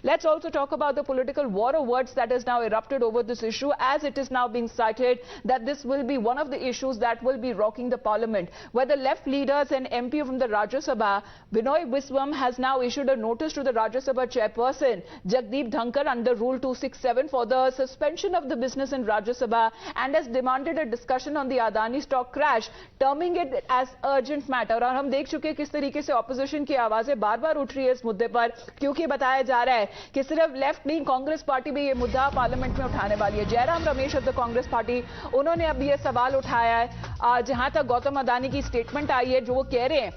Let's also talk about the political war of words that has now erupted over this issue, as it is now being cited that this will be one of the issues that will be rocking the parliament, where the left leaders and MP from the Rajya Sabha, Binoy Viswam, has now issued a notice to the Rajya Sabha chairperson Jagdeep Dhankar under Rule 267 for the suspension of the business in Rajya Sabha, and has demanded a discussion on the Adani stock crash, terming it as urgent matter. और हम देख चुके हैं किस तरीके से opposition की आवाजें बार-बार उठ रही है इस मुद्दे पर, क्योंकि बताया जा रहा है कि सिर्फ लेफ्ट नहीं, कांग्रेस पार्टी भी ये मुद्दा पार्लियामेंट में उठाने वाली है। Jairam Ramesh of the Congress party, उन्होंने अब ये सवाल उठाया है। जहां तक गौतम अदानी की स्टेटमेंट आई है, जो वो कह रहे हैं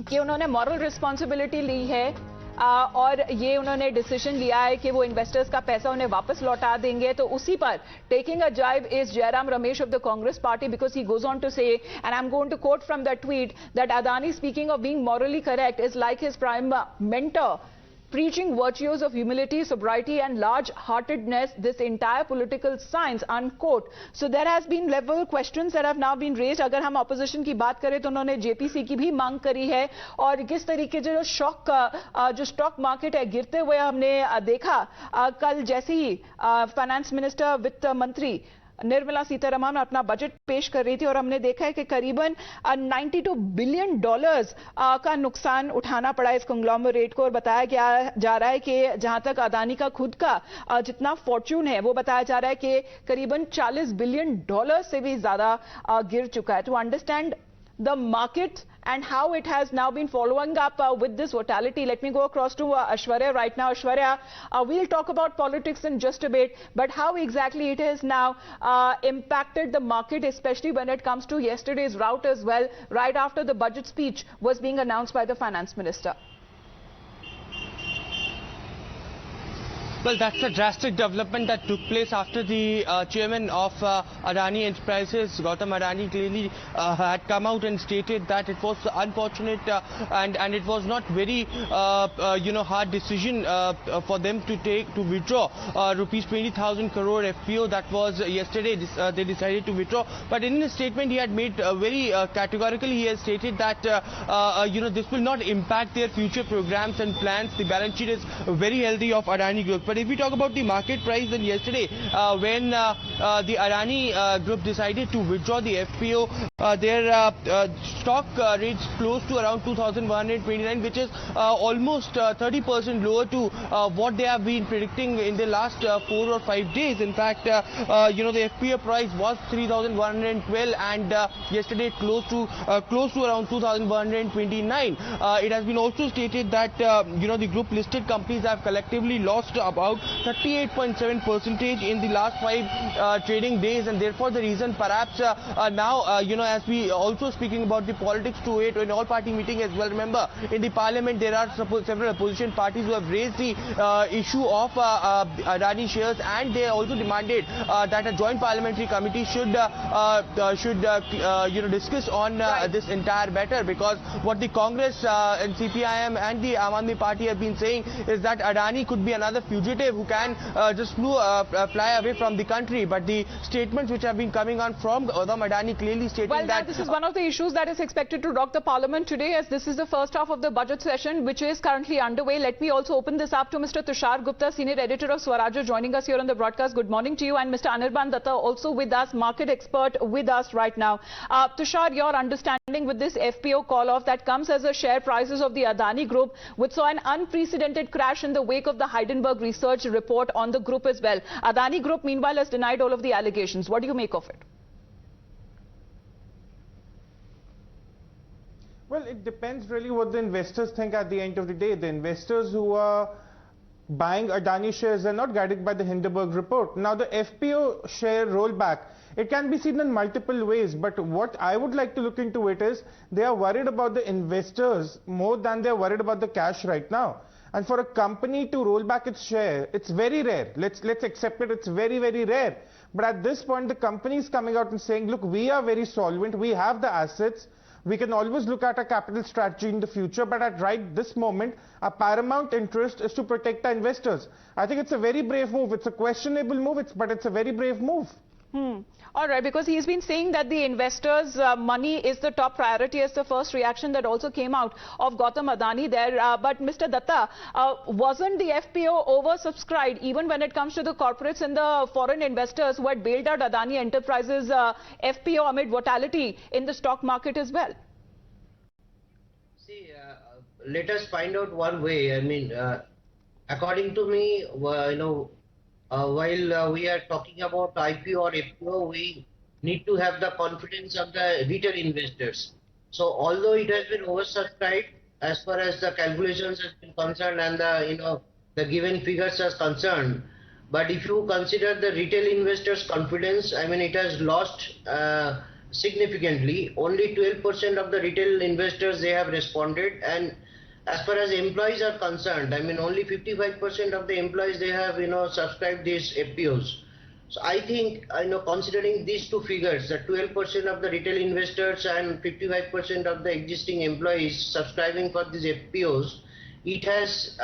कि उन्होंने मॉरल रिस्पॉन्सिबिलिटी ली है और ये उन्होंने डिसीजन लिया है कि वो इन्वेस्टर्स का पैसा उन्हें वापस लौटा देंगे, तो उसी पर taking a jibe is Jairam Ramesh of the Congress party, because he goes on to say, and I am going to quote from that tweet, that Adani speaking of being morally correct is like his prime mentor preaching virtues of humility, sobriety and large-heartedness, this entire political science, unquote. So there has been level questions that have now been raised. अगर हम opposition की बात करें तो उन्होंने JPC की भी मांग करी है, और किस तरीके से जो स्टॉक मार्केट है गिरते हुए हमने देखा कल जैसे ही फाइनेंस मिनिस्टर वित्त मंत्री निर्मला सीतारमण अपना बजट पेश कर रही थी, और हमने देखा है कि करीबन $92 बिलियन का नुकसान उठाना पड़ा इस कंग्लोमरेट को, और बताया जा रहा है कि जहां तक अदानी का खुद का जितना फॉर्च्यून है वो बताया जा रहा है कि करीबन $40 बिलियन से भी ज्यादा गिर चुका है। To understand the market and how it has now been following up with this volatility, let me go across to Aishwarya right now. Aishwarya, we'll talk about politics in just a bit, but how exactly it has now impacted the market, especially when it comes to yesterday's rout as well, right after the budget speech was being announced by the finance minister? Well, that's a drastic development that took place after the chairman of Adani Enterprises, Gautam Adani, clearly had come out and stated that it was unfortunate and it was not very, hard decision for them to withdraw rupees 20,000 crore FPO that was yesterday. They decided to withdraw. But in his statement, he had made very categorically, he has stated that, this will not impact their future programs and plans. The balance sheet is very healthy of Adani Group. But if we talk about the market price, then yesterday when the Adani Group decided to withdraw the FPO, their stock rates close to around 2,129, which is almost 30% lower to what they have been predicting in the last 4 or 5 days. In fact, the FPO price was 3,112 and yesterday close to around 2,129. It has been also stated that the group listed companies have collectively lost about 38.7% in the last 5 trading days, and therefore the reason perhaps now as we also speaking about the politics to it in all party meeting as well. Remember, in the parliament there are several opposition parties who have raised the issue of Adani shares, and they also demanded that a joint parliamentary committee should discuss on this entire matter, because what the Congress and CPIM and the Aam Aadmi Party have been saying is that Adani could be another fugitive who can just fly away from the country. But the statements which have been coming on from Gautam Adani clearly stating that this is one of the issues that is expected to rock the parliament today, as this is the first half of the budget session which is currently underway. Let me also open this up to Mr. Tushar Gupta, senior editor of Swarajya, joining us here on the broadcast. Good morning to you. And Mr. Anirban Datta also with us, market expert with us right now. Tushar, your understanding with this FPO call off that comes as a share prices of the Adani Group, which saw an unprecedented crash in the wake of the Heidenberg research report on the group as well. Adani Group meanwhile has denied all of the allegations. What do you make of it? Well, it depends really what the investors think at the end of the day. The investors who are buying Adani shares are not guided by the Hindenburg report. Now, the FPO share rollback, it can be seen in multiple ways, but what I would like to look into it is they are worried about the investors more than they are worried about the cash right now. And for a company to roll back its share, it's very rare. Let's accept it, it's very, very rare. But at this point, the company is coming out and saying, look, we are very solvent, we have the assets, we can always look at a capital strategy in the future, but at right this moment, our paramount interest is to protect our investors. I think it's a very brave move. It's a questionable move, but it's a very brave move. All right, because he's been saying that the investors' money is the top priority as the first reaction that also came out of Gautam Adani there. But Mr. Datta, wasn't the FPO oversubscribed even when it comes to the corporates and the foreign investors who had bailed out Adani Enterprises FPO amid volatility in the stock market as well? See, let us find out one way. I mean, according to me, while we are talking about IPO or FPO, we need to have the confidence of the retail investors. So, although it has been oversubscribed as far as the calculations has been concerned and the given figures are concerned, but if you consider the retail investors' confidence, I mean, it has lost significantly. Only 12% of the retail investors they have responded, and as far as employees are concerned, I mean, only 55% of the employees they have subscribed these FPOs. So I think considering these two figures, the 12% of the retail investors and 55% of the existing employees subscribing for these FPOs, it has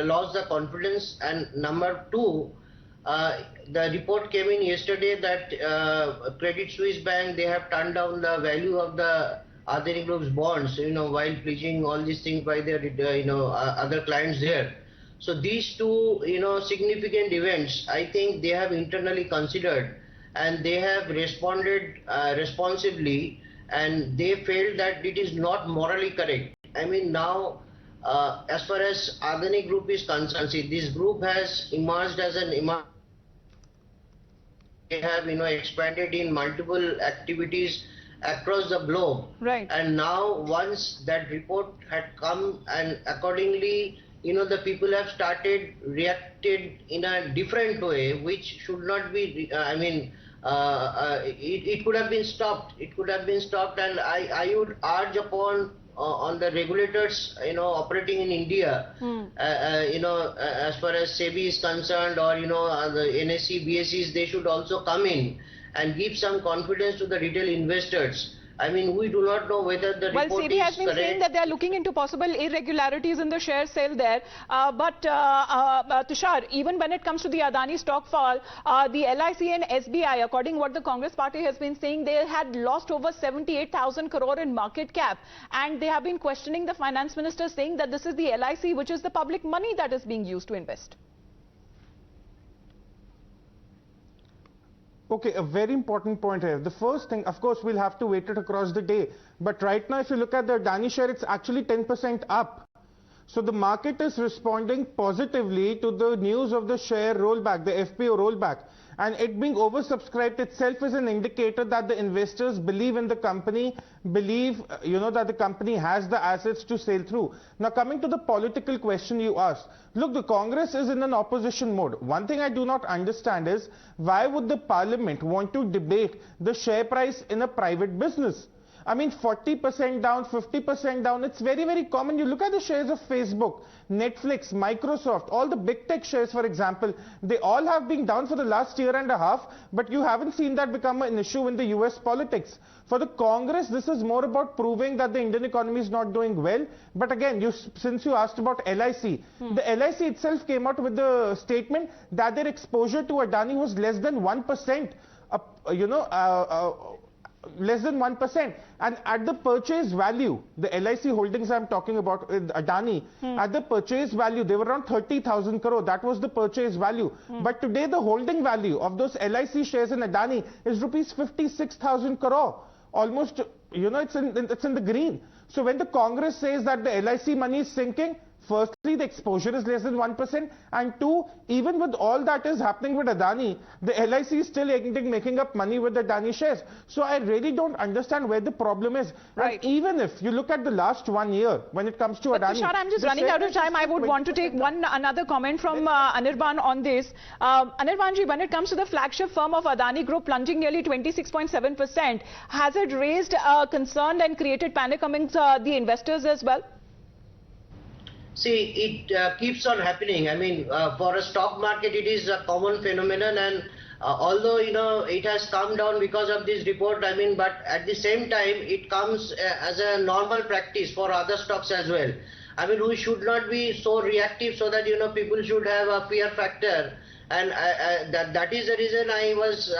lost the confidence. And number two, the report came in yesterday that Credit Suisse Bank, they have turned down the value of the Adani Group's bonds, while pledging all these things by their, other clients there. So these two, significant events, I think they have internally considered and they have responded responsibly, and they felt that it is not morally correct. I mean, now, as far as Adani Group is concerned, see, this group has emerged as they have, expanded in multiple activities across the globe. Right. And now once that report had come, and accordingly, the people have started reacted in a different way, which should not be, it could have been stopped. It could have been stopped, and I would urge upon on the regulators, operating in India, as far as SEBI is concerned, or, the NSE, BSEs, they should also come in and give some confidence to the retail investors. I mean, we do not know whether the report is correct. Well, SEBI has been saying that they are looking into possible irregularities in the share sale there. Tushar, even when it comes to the Adani stock fall, the LIC and SBI, according to what the Congress party has been saying, they had lost over 78,000 crore in market cap. And they have been questioning the finance minister, saying that this is the LIC, which is the public money that is being used to invest. Okay, a very important point here. The first thing, of course, we'll have to wait it across the day. But right now, if you look at the Adani share, it's actually 10% up. So the market is responding positively to the news of the share rollback, the FPO rollback. And it being oversubscribed itself is an indicator that the investors believe in the company, believe, that the company has the assets to sail through. Now, coming to the political question you asked, look, the Congress is in an opposition mode. One thing I do not understand is, why would the parliament want to debate the share price in a private business? I mean, 40% down, 50% down, it's very, very common. You look at the shares of Facebook, Netflix, Microsoft, all the big tech shares, for example, they all have been down for the last year and a half, but you haven't seen that become an issue in the US politics. For the Congress, this is more about proving that the Indian economy is not doing well. But again, since you asked about LIC, the LIC itself came out with the statement that their exposure to Adani was less than 1%, less than 1%, and at the purchase value, the LIC holdings I'm talking about with Adani, at the purchase value, they were around 30,000 crore. That was the purchase value. But today, the holding value of those LIC shares in Adani is rupees 56,000 crore. Almost, it's in the green. So when the Congress says that the LIC money is sinking, firstly, the exposure is less than 1%, and two, even with all that is happening with Adani, the LIC is still making up money with the Adani shares. So I really don't understand where the problem is. Right. And even if you look at the last 1 year, when it comes to Adani... Tushar, I'm just running out of time. I would want to take another comment from Anirban on this. Anirbanji, when it comes to the flagship firm of Adani Group plunging nearly 26.7%, has it raised concern and created panic amongst the investors as well? See, it keeps on happening. I mean, for a stock market, it is a common phenomenon, and although, it has come down because of this report, I mean, but at the same time, it comes as a normal practice for other stocks as well. I mean, we should not be so reactive so that, people should have a fear factor And that is the reason I was,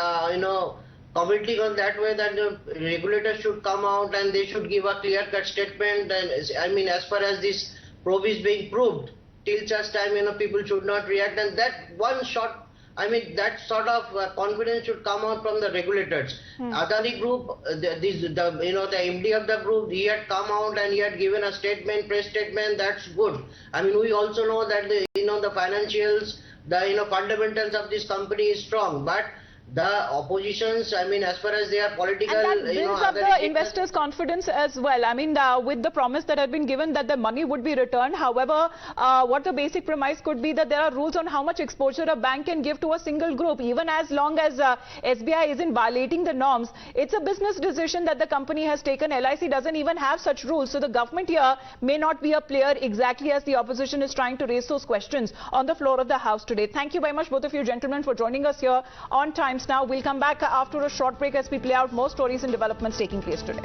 commenting on that way, that the regulators should come out and they should give a clear-cut statement. And I mean, as far as this probe is being proved, till such time, people should not react. And that one shot, I mean, that sort of confidence should come out from the regulators. Adani Group, the MD of the group, he had come out and he had given a statement, press statement. That's good. I mean, we also know that the financials, the fundamentals of this company is strong, but the oppositions, I mean, as far as they are political, and that builds up the investors' confidence as well. I mean, with the promise that had been given that the money would be returned. However, what the basic premise could be that there are rules on how much exposure a bank can give to a single group. Even as long as SBI isn't violating the norms, it's a business decision that the company has taken. LIC doesn't even have such rules. So the government here may not be a player, exactly as the opposition is trying to raise those questions on the floor of the House today. Thank you very much, both of you gentlemen, for joining us here on Times Now. We'll come back after a short break as we play out more stories and developments taking place today.